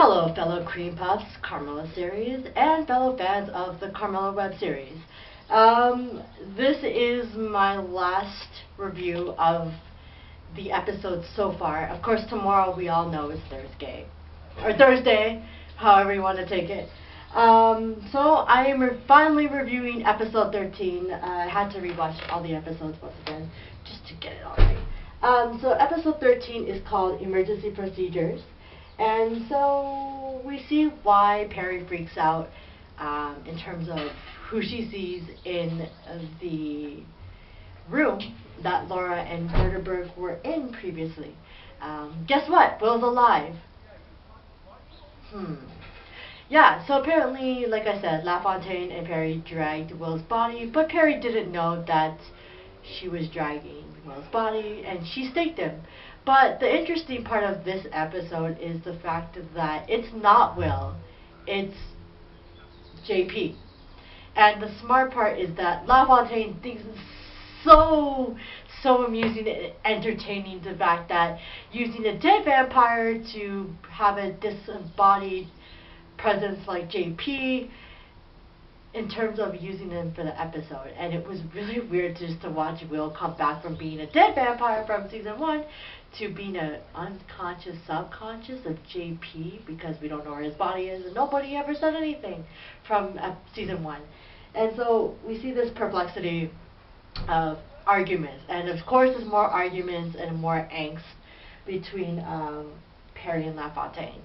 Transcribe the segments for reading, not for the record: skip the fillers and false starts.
Hello, fellow Cream Puffs, Carmilla series, and fellow fans of the Carmilla web series. This is my last review of the episodes so far. Of course, tomorrow we all know is Thursday, or Thursday, however you want to take it. So I am finally reviewing episode 13. I had to rewatch all the episodes once again, just to get it all right. So episode 13 is called Emergency Procedures. And so we see why Perry freaks out in terms of who she sees in the room that Laura and Verderberg were in previously. Guess what? Will's alive. Yeah, so apparently, like I said, LaFontaine and Perry dragged Will's body, but Perry didn't know that she was dragging Will's body, and she staked him. But the interesting part of this episode is the fact that it's not Will, it's JP. And the smart part is that LaFontaine thinks it's so amusing and entertaining, the fact that using a dead vampire to have a disembodied presence like JP, in terms of using them for the episode. And it was really weird just to watch Will come back from being a dead vampire from season 1 to being an unconscious subconscious of JP, because we don't know where his body is and nobody ever said anything from season 1. And so we see this perplexity of arguments, and of course there's more arguments and more angst between Perry and LaFontaine,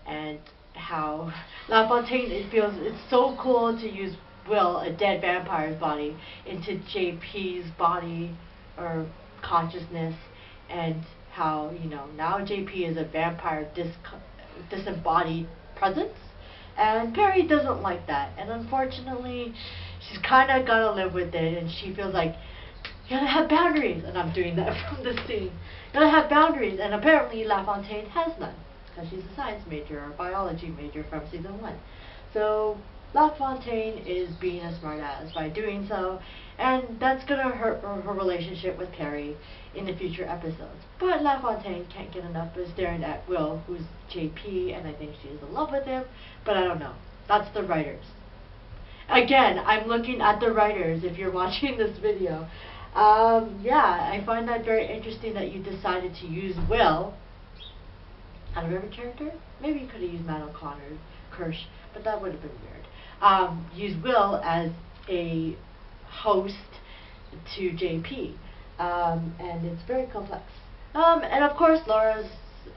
and how LaFontaine feels it's so cool to use Will, a dead vampire's body, into JP's body or consciousness, and how, you know, now JP is a vampire disembodied presence, and Perry doesn't like that, and unfortunately she's kind of gotta live with it, and she feels like you gotta have boundaries, and I'm doing that from this scene. You gotta have boundaries, and apparently LaFontaine has none, because she's a science major or biology major from season 1. So LaFontaine is being a smartass by doing so, and that's gonna hurt her relationship with Perry in the future episodes. But LaFontaine can't get enough of staring at Will, who's JP, and I think she's in love with him, but I don't know. That's the writers. Again, I'm looking at the writers if you're watching this video. Yeah, I find that very interesting that you decided to use Will out of every character. Maybe you could have used Matt O'Connor, Kirsch, but that would have been weird. Use Will as a host to JP, and it's very complex. And of course, Laura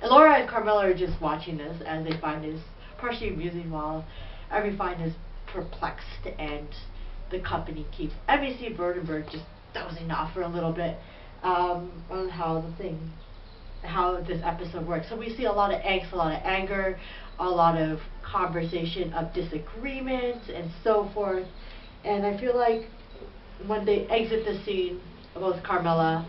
and Carmilla are just watching this, as they find this partially amusing, while everyone is perplexed, and the company keeps NBC Verdenberg just dozing off for a little bit on how this episode works. So we see a lot of angst, a lot of anger, a lot of conversation of disagreement, and so forth. And I feel like when they exit the scene, both Carmilla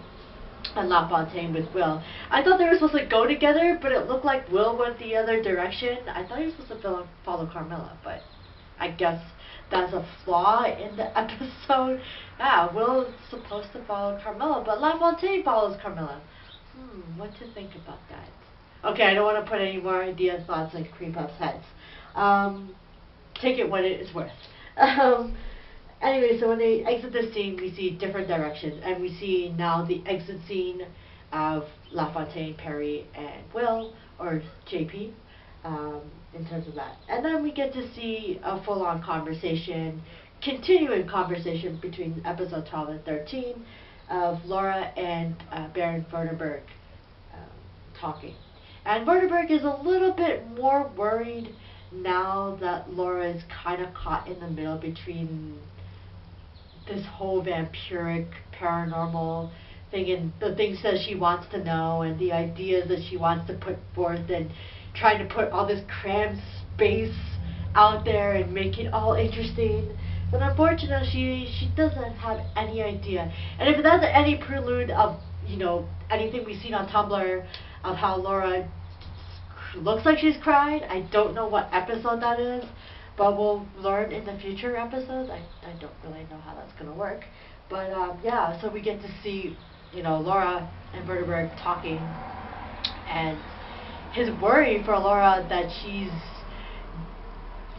and LaFontaine with Will, I thought they were supposed to go together, but it looked like Will went the other direction. I thought he was supposed to follow Carmilla, but I guess that's a flaw in the episode. Yeah, Will's supposed to follow Carmilla, but LaFontaine follows Carmilla. What to think about that? Okay, I don't want to put any more ideas, thoughts in Cream Puff's heads. Take it what it is worth. Anyway, so when they exit the scene, we see different directions, and we see now the exit scene of LaFontaine, Perry, and Will, or JP, in terms of that. And then we get to see a full-on conversation, continuing conversation between episode 12 and 13, of Laura and Baron Verderberg talking. And Verderberg is a little bit more worried now that Laura is kind of caught in the middle between this whole vampiric, paranormal thing, and the things that she wants to know, and the ideas that she wants to put forth, and trying to put all this crammed space out there and make it all interesting. But unfortunately, she doesn't have any idea. And if that's any prelude of, you know, anything we've seen on Tumblr of how Laura looks like she's crying, I don't know what episode that is, but we'll learn in the future episodes. I don't really know how that's going to work. But yeah, so we get to see, you know, Laura and Verderberg talking, and his worry for Laura that she's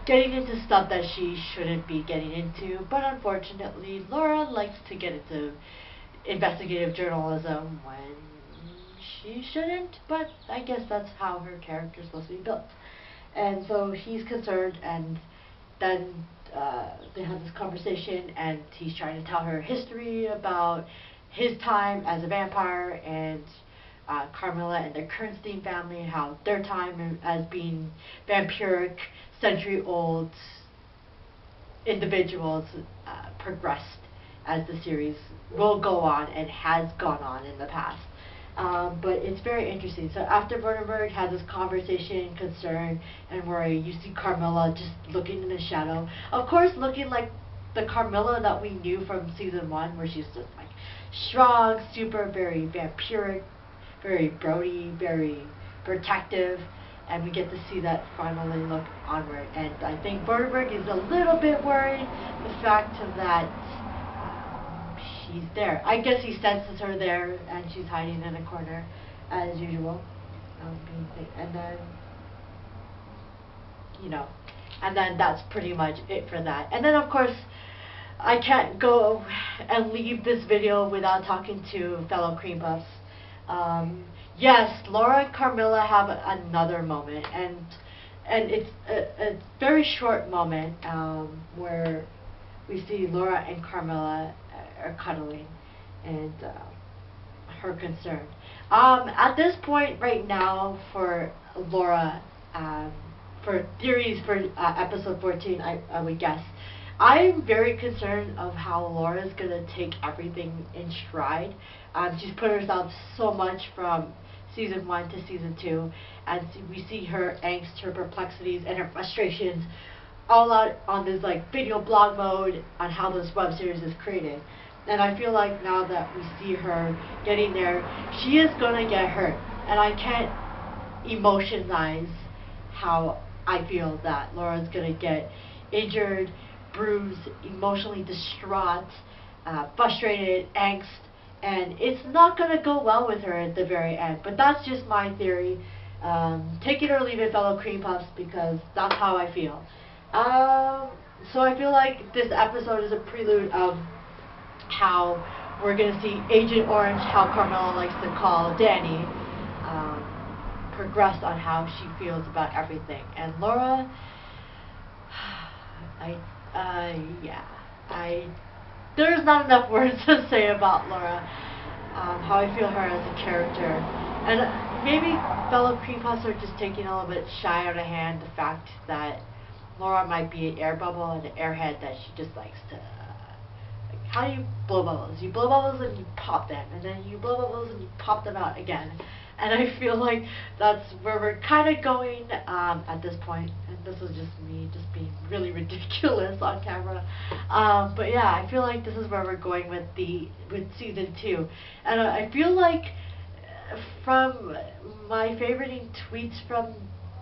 getting into stuff that she shouldn't be getting into. But unfortunately, Laura likes to get into investigative journalism when she shouldn't, but I guess that's how her character's supposed to be built. And so he's concerned, and then they have this conversation, and he's trying to tell her history about his time as a vampire, and Carmilla and the Kernstein family, how their time as being vampiric, century-old individuals progressed as the series will go on and has gone on in the past. But it's very interesting. So after Verdenberg has this conversation, concern, and worry, you see Carmilla just looking in the shadow. Of course, looking like the Carmilla that we knew from season 1, where she's just like strong, super, very vampiric, very broody, very protective. And we get to see that finally look onward. And I think Verdenberg is a little bit worried the fact that she's there. I guess he senses her there, and she's hiding in a corner, as usual. And then, and then that's pretty much it for that. And then, of course, I can't go and leave this video without talking to fellow cream puffs. Yes, Laura and Carmilla have another moment, and it's a very short moment where we see Laura and Carmilla are cuddling, and her concern. At this point right now for Laura, for theories for episode 14, I would guess, I'm very concerned of how Laura's going to take everything in stride. She's put herself so much from season 1 to season 2, and we see her angst, her perplexities, and her frustrations all out on this like video blog mode on how this web series is created. And I feel like now that we see her getting there, she is going to get hurt. And I can't emotionize how I feel that Laura's going to get injured, bruised, emotionally distraught, frustrated, angst, and it's not going to go well with her at the very end. But that's just my theory. Take it or leave it, fellow cream puffs, because that's how I feel. So I feel like this episode is a prelude of how we're going to see Agent Orange, how Carmilla likes to call Danny, progress on how she feels about everything. And Laura, there's not enough words to say about Laura, how I feel her as a character. And maybe fellow cream puffs are just taking a little bit shy out of hand the fact that Laura might be an air bubble and an airhead that she just likes to... How do you blow bubbles? You blow bubbles and you pop them, and then you blow bubbles and you pop them out again. And I feel like that's where we're kind of going at this point. And this is just me just being really ridiculous on camera. But yeah, I feel like this is where we're going with season 2. And I feel like from my favoriting tweets from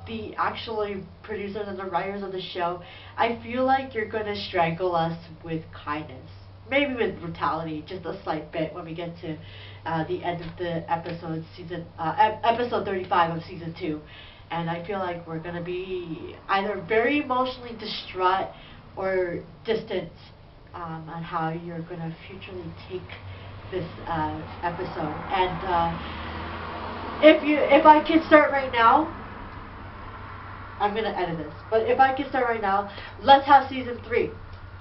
the actually producers and the writers of the show, I feel like you're going to strangle us with kindness. Maybe with brutality, just a slight bit when we get to the end of the episode, episode 35 of season 2. And I feel like we're going to be either very emotionally distraught or distant on how you're going to futurely take this episode. And if I could start right now, I'm going to edit this, but if I could start right now, let's have season 3.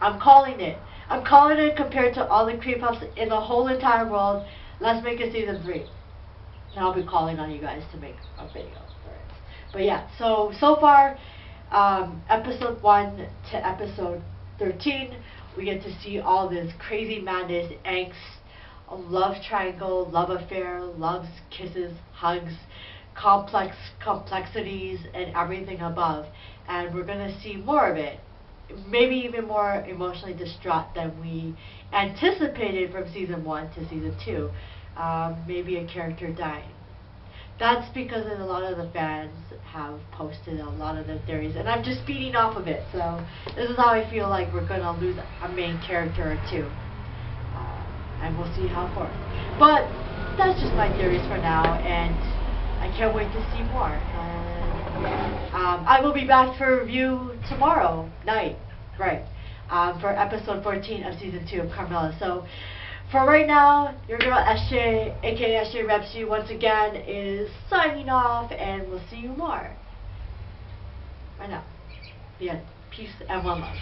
I'm calling it. I'm calling it compared to all the cream puffs in the whole entire world. Let's make a season 3. And I'll be calling on you guys to make a video for it. But yeah, so far, episode 1 to episode 13, we get to see all this crazy madness, angst, a love triangle, love affair, loves, kisses, hugs, complexities, and everything above. And we're going to see more of it. Maybe even more emotionally distraught than we anticipated from season 1 to season 2. Maybe a character dying. That's because a lot of the fans have posted a lot of the theories, and I'm just feeding off of it. So this is how I feel like we're going to lose a main character or two. And we'll see how far. But that's just my theories for now, and I can't wait to see more. I will be back for review tomorrow night, right, for episode 14 of season 2 of Carmilla. So, for right now, your girl SJ, aka SJ Reps You, once again, is signing off, and we'll see you more. Right now. The end. Peace and one love.